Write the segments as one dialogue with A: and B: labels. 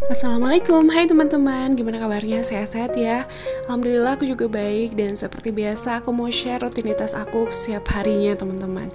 A: Assalamualaikum, hai teman-teman, gimana kabarnya? Sehat-sehat ya? Alhamdulillah aku juga baik, dan seperti biasa aku mau share rutinitas aku setiap harinya teman-teman.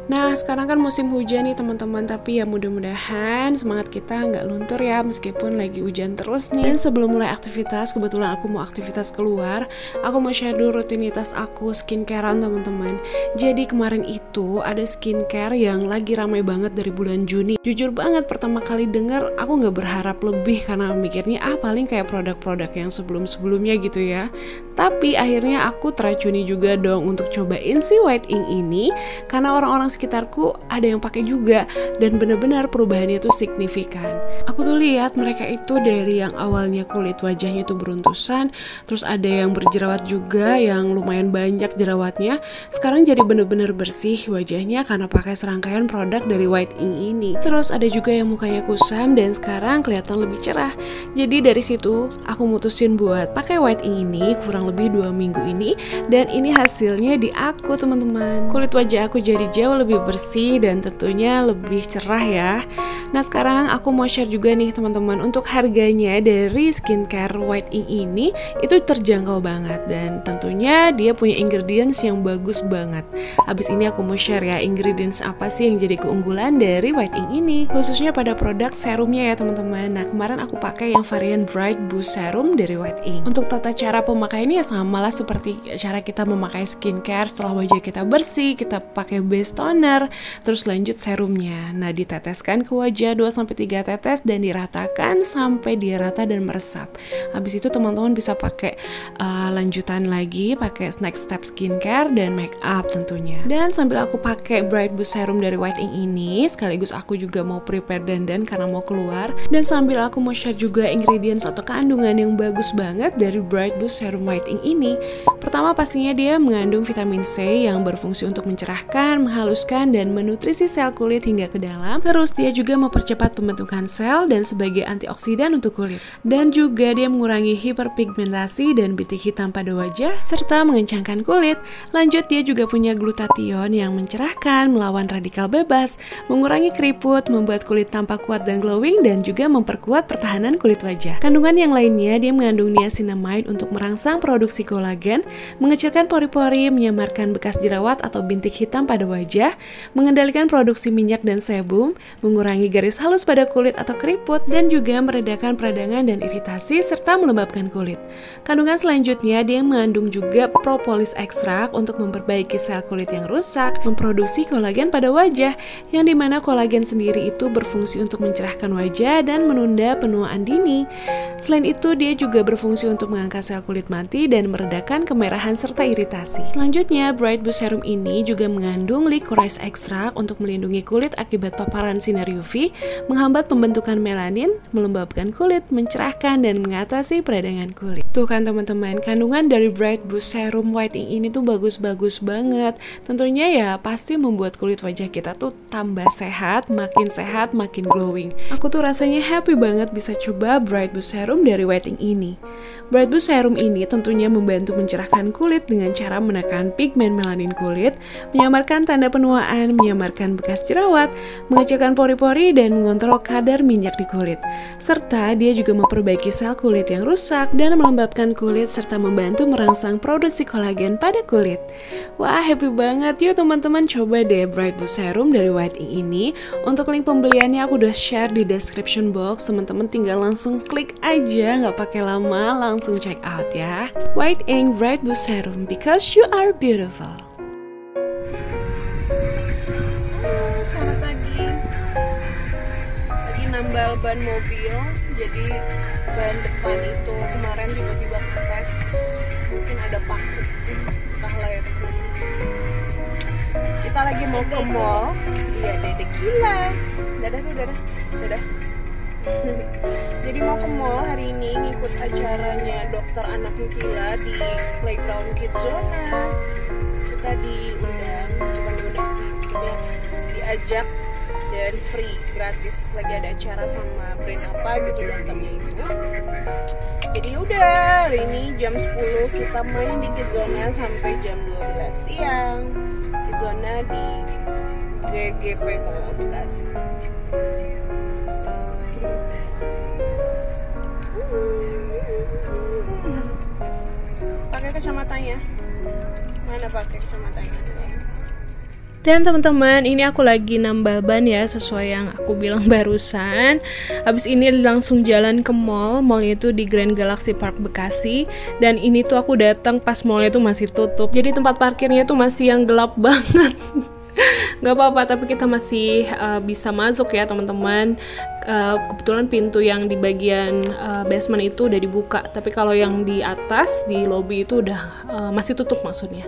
A: Nah, sekarang kan musim hujan nih teman-teman, tapi ya mudah-mudahan semangat kita nggak luntur ya meskipun lagi hujan terus nih. Dan sebelum mulai aktivitas, kebetulan aku mau aktivitas keluar, aku mau share dulu rutinitas aku skincarean teman-teman. Jadi kemarin itu ada skincare yang lagi ramai banget dari bulan Juni. Jujur banget pertama kali denger aku nggak berharap lebih karena mikirnya paling kayak produk-produk yang sebelum-sebelumnya gitu ya. Tapi akhirnya aku teracuni juga dong untuk cobain si White Ink ini karena orang-orang sekitarku ada yang pakai juga dan benar-benar perubahannya itu signifikan. Aku tuh lihat mereka itu dari yang awalnya kulit wajahnya itu beruntusan, terus ada yang berjerawat juga yang lumayan banyak jerawatnya, sekarang jadi bener-bener bersih wajahnya karena pakai serangkaian produk dari White Ink ini. Terus ada juga yang mukanya kusam dan sekarang kelihatan lebih cerah. Jadi dari situ aku mutusin buat pakai White Ink ini kurang lebih 2 minggu ini, dan ini hasilnya di aku teman-teman. Kulit wajah aku jadi jauh lebih bersih dan tentunya lebih cerah ya. Nah sekarang aku mau share juga nih teman-teman, untuk harganya dari skincare White Ink ini itu terjangkau banget dan tentunya dia punya ingredients yang bagus banget. Abis ini aku mau share ya ingredients apa sih yang jadi keunggulan dari White Ink ini, khususnya pada produk serumnya ya teman-teman. Nah kemarin aku pakai yang varian Bright Boost Serum dari White Ink. Untuk tata cara pemakaiannya ya sama lah seperti cara kita memakai skincare. Setelah wajah kita bersih, kita pakai base toner, terus lanjut serumnya. Nah diteteskan ke wajah 2-3 tetes dan diratakan sampai dia rata dan meresap. Habis itu teman-teman bisa pakai lanjutan lagi, pakai next step skincare dan make up tentunya. Dan sambil aku pakai Bright Boost Serum dari White Ink ini, sekaligus aku juga mau prepare dandan karena mau keluar. Dan sambil aku mau share juga ingredients atau kandungan yang bagus banget dari Bright Boost Serum White Ink ini. Pertama pastinya dia mengandung vitamin C yang berfungsi untuk mencerahkan, menghaluskan, dan menutrisi sel kulit hingga ke dalam. Terus dia juga mempercepat pembentukan sel dan sebagai antioksidan untuk kulit. Dan juga dia mengurangi hiperpigmentasi dan bintik hitam pada wajah, serta mengencangkan kulit. Lanjut dia juga punya glutathione yang mencerahkan, melawan radikal bebas, mengurangi keriput, membuat kulit tampak kuat dan glowing, dan juga memperkuat pertahanan kulit wajah. Kandungan yang lainnya dia mengandung niacinamide untuk merangsang produksi kolagen, mengecilkan pori-pori, menyamarkan bekas jerawat atau bintik hitam pada wajah, mengendalikan produksi minyak dan sebum, mengurangi garis halus pada kulit atau keriput, dan juga meredakan peradangan dan iritasi serta melembabkan kulit. Kandungan selanjutnya dia mengandung juga propolis ekstrak untuk memperbaiki sel kulit yang rusak, memproduksi kolagen pada wajah, yang dimana kolagen sendiri itu berfungsi untuk mencerahkan wajah dan menunda penuaan dini. Selain itu dia juga berfungsi untuk mengangkat sel kulit mati dan meredakan kemerahan serta iritasi. Selanjutnya Bright Boost Serum ini juga mengandung licorice ekstrak untuk melindungi kulit akibat paparan sinar UV, menghambat pembentukan melanin, melembabkan kulit, mencerahkan, dan mengatasi peradangan kulit. Tuh kan teman-teman, kandungan dari Bright Boost Serum White Ink ini tuh bagus-bagus banget. Tentunya ya pasti membuat kulit wajah kita tuh tambah sehat, makin glowing. Aku tuh rasanya happy banget bisa coba Bright Boost Serum dari White Ink ini. Bright Boost Serum ini tentunya membantu mencerahkan kulit dengan cara menekan pigmen melanin kulit, menyamarkan tanda penuaan, menyamarkan bekas jerawat, mengecilkan pori-pori, dan mengontrol kadar minyak di kulit. Serta dia juga memperbaiki sel kulit yang rusak dan melembabkan kulit serta membantu merangsang produksi kolagen pada kulit. Wah, happy banget. Yuk teman-teman coba deh Bright Boost Serum dari White Ink ini. Untuk link pembeliannya aku udah share di description box. Teman-teman tinggal langsung klik aja, nggak pakai lama, langsung check out ya. White Ink Bright Boost Serum, because you are beautiful. Selamat pagi. Lagi nambal ban mobil, jadi ban depan itu kemarin tiba-tiba kempes, mungkin ada paku, entahlah ya teman-teman. Kita lagi mau ke mall. Iya, dedek gila. Dadah. Jadi mau ke mall hari ini ngikut acaranya dokter anak Nukila di Playground Kids Zona. Kita diundang, bukan diundang sih, kita diajak dan free, gratis. Lagi ada acara sama brand apa gitu dokternya itu. Jadi udah, hari ini jam 10 kita main di Kidzona sampai jam 12 siang. Kidzona di GGP Mall Bekasi. Pakai kacamatanya. Mana pakai kacamatanya? Dan teman-teman, ini aku lagi nambal ban ya, sesuai yang aku bilang barusan. Habis ini langsung jalan ke mall. Mallnya itu di Grand Galaxy Park Bekasi. Dan ini tuh aku datang pas mallnya tuh masih tutup. Jadi tempat parkirnya tuh masih yang gelap banget. Gak apa-apa, tapi kita masih bisa masuk ya teman-teman. Kebetulan pintu yang di bagian basement itu udah dibuka, tapi kalau yang di atas di lobby itu udah masih tutup maksudnya.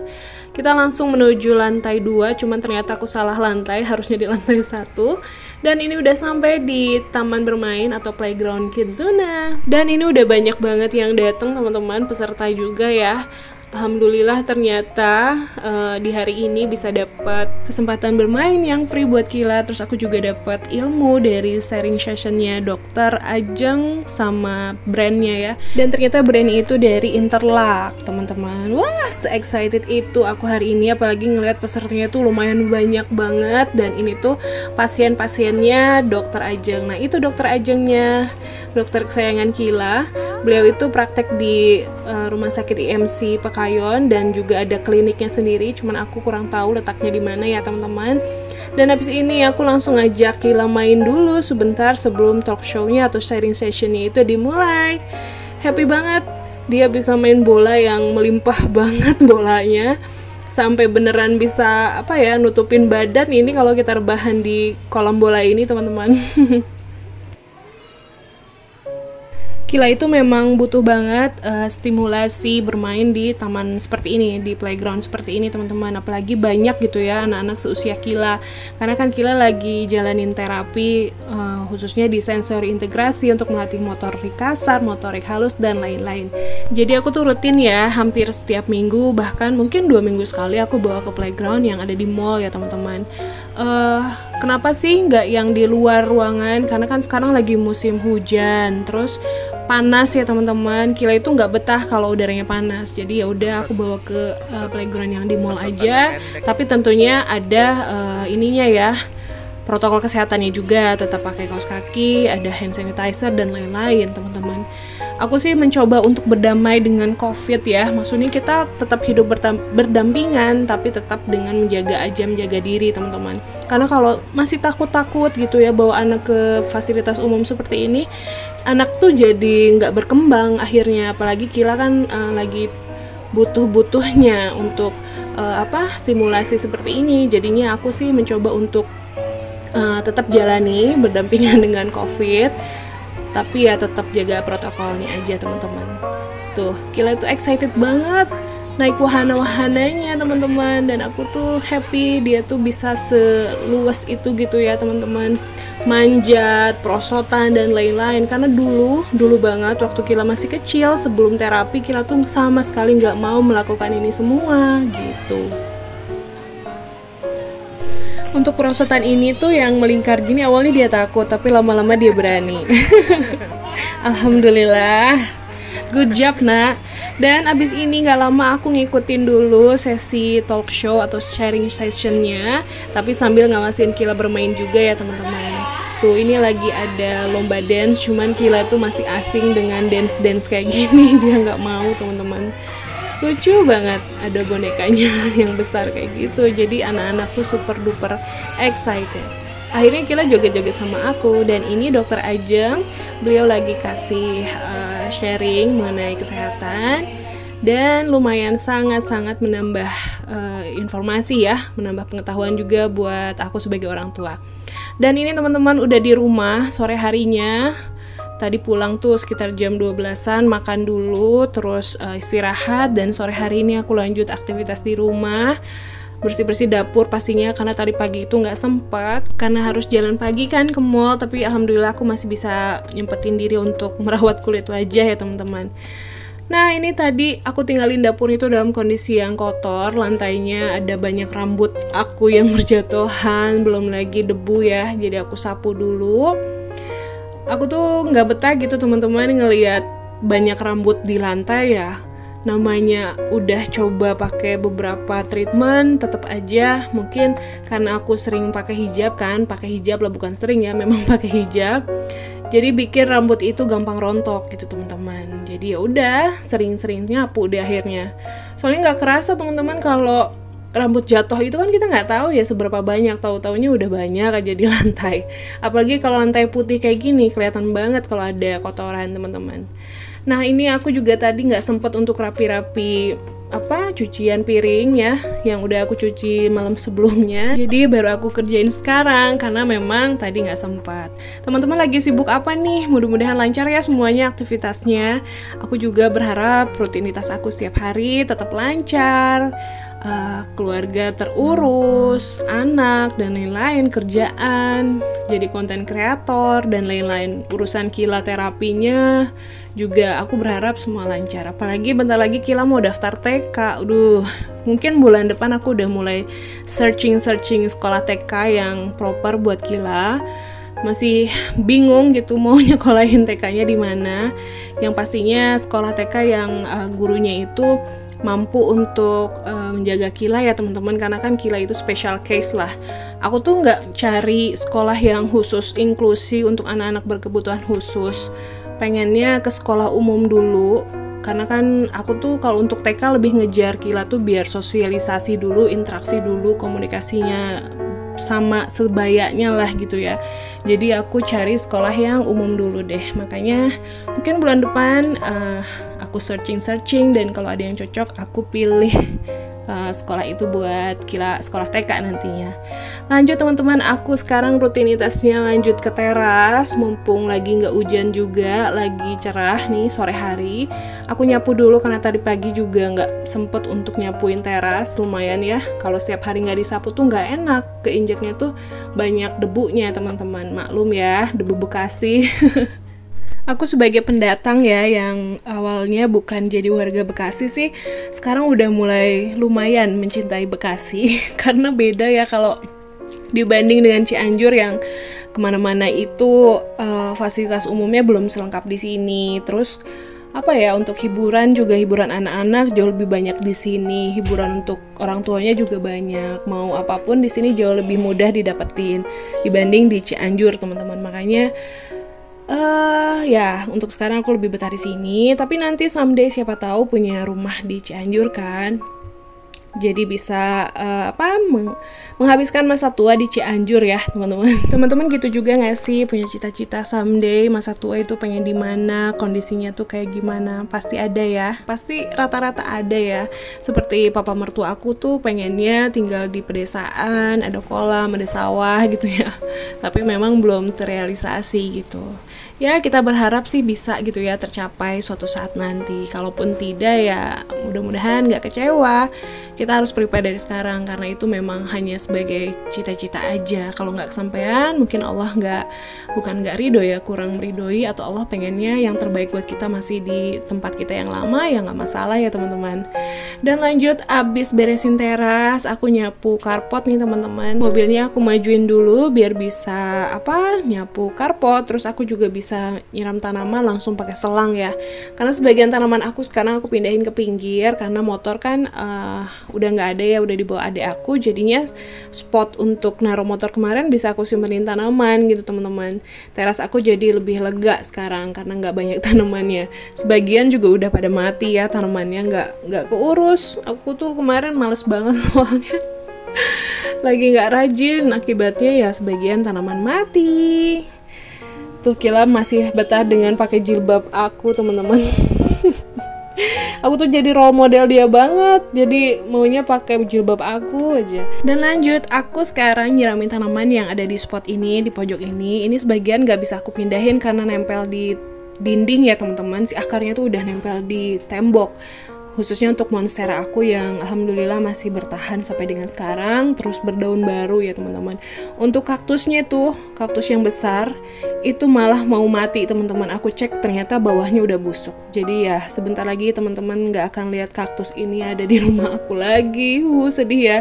A: Kita langsung menuju lantai 2, cuman ternyata aku salah lantai, harusnya di lantai 1. Dan ini udah sampai di taman bermain atau playground Kidzona. Dan ini udah banyak banget yang datang teman-teman, peserta juga ya. Alhamdulillah ternyata di hari ini bisa dapat kesempatan bermain yang free buat Kila. Terus aku juga dapat ilmu dari sharing sessionnya Dokter Ajeng sama brandnya ya. Dan ternyata brand itu dari Interlac teman-teman. Wah, se-excited itu aku hari ini, apalagi ngeliat pesertanya tuh lumayan banyak banget. Dan ini tuh pasien-pasiennya Dokter Ajeng. Nah itu Dokter Ajengnya, dokter kesayangan Kila. Beliau itu praktek di rumah sakit IMC Pekayon dan juga ada kliniknya sendiri, cuman aku kurang tahu letaknya di mana ya teman-teman. Dan habis ini aku langsung ngajak Kila main dulu sebentar sebelum talk show-nya atau sharing session-nya itu dimulai. Happy banget, dia bisa main bola yang melimpah banget bolanya. Sampai beneran bisa nutupin badan ini kalau kita rebahan di kolam bola ini teman-teman. Kila itu memang butuh banget stimulasi bermain di taman seperti ini, di playground seperti ini teman-teman. Apalagi banyak gitu ya anak-anak seusia Kila. Karena kan Kila lagi jalanin terapi khususnya di sensori integrasi untuk melatih motorik kasar, motorik halus, dan lain-lain. Jadi aku tuh rutin ya, hampir setiap minggu, bahkan mungkin 2 minggu sekali aku bawa ke playground yang ada di mall ya teman-teman. Kenapa sih nggak yang di luar ruangan? Karena kan sekarang lagi musim hujan, terus panas ya teman-teman. Kila itu nggak betah kalau udaranya panas. Jadi ya udah aku bawa ke playground yang di mall aja. Tapi tentunya ada ininya ya, protokol kesehatannya juga, tetap pakai kaos kaki, ada hand sanitizer dan lain-lain teman-teman. Aku sih mencoba untuk berdamai dengan COVID ya. Maksudnya kita tetap hidup berdampingan, tapi tetap dengan menjaga diri teman-teman. Karena kalau masih takut-takut gitu ya bawa anak ke fasilitas umum seperti ini, anak tuh jadi nggak berkembang akhirnya. Apalagi Kila kan lagi butuh-butuhnya untuk stimulasi seperti ini. Jadinya aku sih mencoba untuk tetap jalani berdampingan dengan COVID, tapi ya tetap jaga protokolnya aja teman-teman. Tuh, Kila itu excited banget naik wahana-wahananya teman-teman, dan aku tuh happy dia tuh bisa seluas itu gitu ya teman-teman, manjat, perosotan dan lain-lain. Karena dulu banget waktu Kila masih kecil sebelum terapi, Kila tuh sama sekali nggak mau melakukan ini semua gitu. Untuk perosotan ini tuh yang melingkar gini awalnya dia takut, tapi lama-lama dia berani. Alhamdulillah, good job nak. Dan abis ini gak lama aku ngikutin dulu sesi talk show atau sharing sessionnya, tapi sambil ngawasin Kila bermain juga ya teman-teman. Tuh ini lagi ada lomba dance, cuman Kila tuh masih asing dengan dance kayak gini. Dia gak mau teman-teman. Lucu banget, ada bonekanya yang besar kayak gitu. Jadi anak-anak tuh super duper excited. Akhirnya Kila joget-joget sama aku. Dan ini Dokter Ajeng, beliau lagi kasih sharing mengenai kesehatan, dan lumayan sangat-sangat menambah informasi ya, menambah pengetahuan juga buat aku sebagai orang tua. Dan ini teman-teman udah di rumah sore harinya. Tadi pulang tuh sekitar jam 12-an, makan dulu, terus istirahat, dan sore hari ini aku lanjut aktivitas di rumah, bersih-bersih dapur pastinya, karena tadi pagi itu nggak sempat, karena harus jalan pagi kan ke mall, tapi alhamdulillah aku masih bisa nyempetin diri untuk merawat kulit wajah ya teman-teman. Nah ini tadi aku tinggalin dapur itu dalam kondisi yang kotor, lantainya ada banyak rambut aku yang berjatuhan, belum lagi debu ya, jadi aku sapu dulu. Aku tuh nggak betah gitu teman-teman ngelihat banyak rambut di lantai ya, namanya udah coba pakai beberapa treatment, tetap aja mungkin karena aku sering pakai hijab lah, bukan sering ya, memang pakai hijab. Jadi bikin rambut itu gampang rontok gitu teman-teman. Jadi ya udah sering-sering nyapu deh akhirnya. Soalnya nggak kerasa teman-teman kalau rambut jatuh itu kan kita nggak tahu ya seberapa banyak, tahu-taunya udah banyak aja di lantai. Apalagi kalau lantai putih kayak gini kelihatan banget kalau ada kotoran teman-teman. Nah ini aku juga tadi nggak sempet untuk rapi-rapi cucian piring ya, yang udah aku cuci malam sebelumnya. Jadi baru aku kerjain sekarang karena memang tadi nggak sempat. Teman-teman lagi sibuk apa nih? Mudah-mudahan lancar ya semuanya aktivitasnya. Aku juga berharap rutinitas aku setiap hari tetap lancar. Keluarga terurus, anak dan lain-lain, kerjaan, jadi konten kreator dan lain-lain, urusan Kila terapinya juga aku berharap semua lancar. Apalagi bentar lagi Kila mau daftar TK. Mungkin bulan depan aku udah mulai searching sekolah TK yang proper buat Kila. Masih bingung gitu mau nyekolahin TK-nya di mana. Yang pastinya sekolah TK yang gurunya itu mampu untuk menjaga Kila ya teman-teman, karena kan Kila itu special case lah. Aku tuh nggak cari sekolah yang khusus inklusi untuk anak-anak berkebutuhan khusus, pengennya ke sekolah umum dulu, karena kan aku tuh kalau untuk TK lebih ngejar Kila tuh biar sosialisasi dulu, interaksi dulu, komunikasinya sama sebayanya lah gitu ya. Jadi aku cari sekolah yang umum dulu deh. Makanya mungkin bulan depan aku searching dan kalau ada yang cocok aku pilih sekolah itu buat Kila sekolah TK nantinya. Lanjut teman-teman, aku sekarang rutinitasnya lanjut ke teras, mumpung lagi nggak hujan juga, lagi cerah nih sore hari. Aku nyapu dulu karena tadi pagi juga nggak sempet untuk nyapuin teras, lumayan ya. Kalau setiap hari nggak disapu tuh nggak enak, keinjaknya tuh banyak debunya teman-teman, maklum ya, debu Bekasi. Aku sebagai pendatang ya, yang awalnya bukan jadi warga Bekasi sih, sekarang udah mulai lumayan mencintai Bekasi. Karena beda ya kalau dibanding dengan Cianjur yang kemana-mana itu fasilitas umumnya belum selengkap di sini. Terus untuk hiburan juga, hiburan anak-anak jauh lebih banyak di sini, hiburan untuk orang tuanya juga banyak, mau apapun di sini jauh lebih mudah didapetin dibanding di Cianjur teman-teman. Makanya untuk sekarang aku lebih betah di sini, tapi nanti someday siapa tahu punya rumah di Cianjur kan. Jadi bisa menghabiskan masa tua di Cianjur ya, teman-teman. Teman-teman gitu juga nggak sih, punya cita-cita someday masa tua itu pengen di mana, kondisinya tuh kayak gimana? Pasti ada ya. Pasti rata-rata ada ya. Seperti papa mertua aku tuh pengennya tinggal di pedesaan, ada kolam, ada sawah gitu ya. Tapi memang belum terrealisasi gitu. Ya kita berharap sih bisa gitu ya tercapai suatu saat nanti. Kalaupun tidak ya mudah-mudahan nggak kecewa. Kita harus prepare dari sekarang karena itu memang hanya sebagai cita-cita aja. Kalau nggak kesampaian mungkin Allah bukan nggak ridho ya, kurang meridoi, atau Allah pengennya yang terbaik buat kita masih di tempat kita yang lama, ya nggak masalah ya teman-teman. Dan lanjut, abis beresin teras aku nyapu karpot nih teman-teman. Mobilnya aku majuin dulu biar bisa nyapu karpot. Terus aku juga bisa nyiram tanaman langsung pakai selang ya, karena sebagian tanaman aku sekarang aku pindahin ke pinggir karena motor kan udah nggak ada ya, udah dibawa adik aku. Jadinya spot untuk naruh motor kemarin bisa aku simpenin tanaman gitu teman-teman. Teras aku jadi lebih lega sekarang karena nggak banyak tanamannya. Sebagian juga udah pada mati ya tanamannya, nggak keurus. Aku tuh kemarin males banget soalnya lagi nggak rajin, akibatnya ya sebagian tanaman mati. Tuh Kila masih betah dengan pakai jilbab aku teman-teman. Aku tuh jadi role model dia banget, jadi maunya pakai jilbab aku aja. Dan lanjut, aku sekarang nyiramin tanaman yang ada di spot ini, di pojok ini. Ini sebagian gak bisa aku pindahin karena nempel di dinding ya teman-teman. Si akarnya tuh udah nempel di tembok. Khususnya untuk monstera aku yang alhamdulillah masih bertahan sampai dengan sekarang, terus berdaun baru ya teman-teman. Untuk kaktusnya tuh, kaktus yang besar itu malah mau mati teman-teman. Aku cek ternyata bawahnya udah busuk. Jadi ya sebentar lagi teman-teman nggak akan lihat kaktus ini ada di rumah aku lagi. Sedih ya,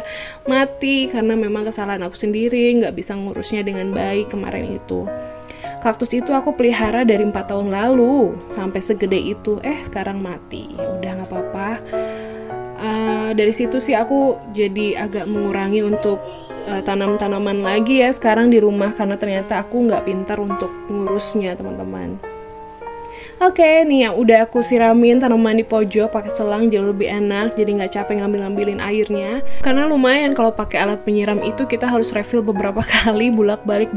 A: mati karena memang kesalahan aku sendiri, nggak bisa ngurusnya dengan baik kemarin itu. Kaktus itu aku pelihara dari 4 tahun lalu sampai segede itu, sekarang mati. Udah nggak apa-apa. Dari situ sih aku jadi agak mengurangi untuk tanam-tanaman lagi ya sekarang di rumah, karena ternyata aku nggak pintar untuk ngurusnya, teman-teman. Oke, nih yang udah aku siramin tanaman di pojok pakai selang jauh lebih enak, jadi nggak capek ngambil-ngambilin airnya. Karena lumayan kalau pakai alat penyiram itu kita harus refill beberapa kali, bolak-balik.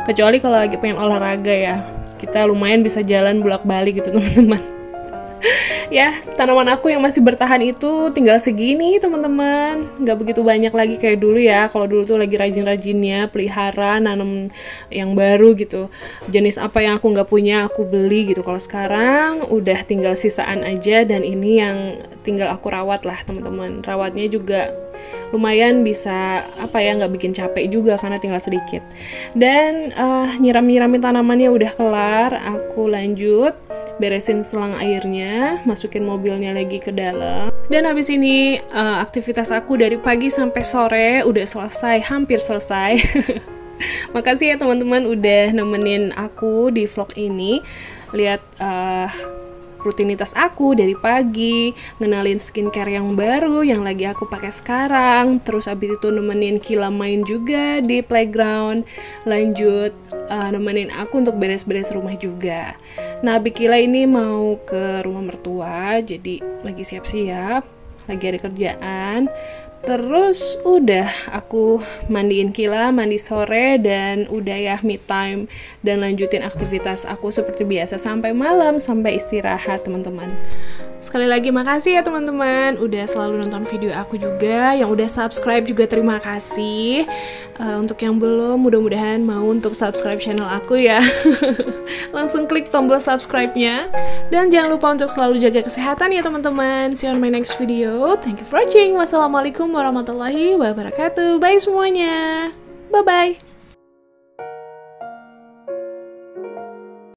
A: Kecuali kalau lagi pengen olahraga ya, kita lumayan bisa jalan bolak-balik gitu, teman-teman. Ya, tanaman aku yang masih bertahan itu tinggal segini, teman-teman. Nggak begitu banyak lagi kayak dulu ya. Kalau dulu tuh lagi rajin-rajinnya pelihara, nanam yang baru gitu. Jenis apa yang aku nggak punya, aku beli gitu. Kalau sekarang udah tinggal sisaan aja, dan ini yang tinggal aku rawat lah, teman-teman. Rawatnya juga lumayan bisa nggak bikin capek juga karena tinggal sedikit. Dan nyiram-nyiramin tanamannya udah kelar. Aku lanjut beresin selang airnya, masukin mobilnya lagi ke dalam. Dan habis ini aktivitas aku dari pagi sampai sore udah selesai, hampir selesai. Makasih ya teman-teman udah nemenin aku di vlog ini. Lihat rutinitas aku dari pagi, ngenalin skincare yang baru yang lagi aku pakai sekarang, terus abis itu nemenin Kila main juga di playground, lanjut nemenin aku untuk beres-beres rumah juga. Nah, Abi Kila ini mau ke rumah mertua, jadi lagi siap-siap, lagi ada kerjaan. Terus udah aku mandiin Kila, mandi sore, dan udah ya me time, dan lanjutin aktivitas aku seperti biasa sampai malam, sampai istirahat, teman-teman. Sekali lagi makasih ya teman-teman udah selalu nonton video aku juga. Yang udah subscribe juga terima kasih. Untuk yang belum, mudah-mudahan mau untuk subscribe channel aku ya. Langsung klik tombol subscribe-nya. Dan jangan lupa untuk selalu jaga kesehatan ya teman-teman. See you on my next video. Thank you for watching. Wassalamualaikum warahmatullahi wabarakatuh. Bye semuanya. Bye-bye.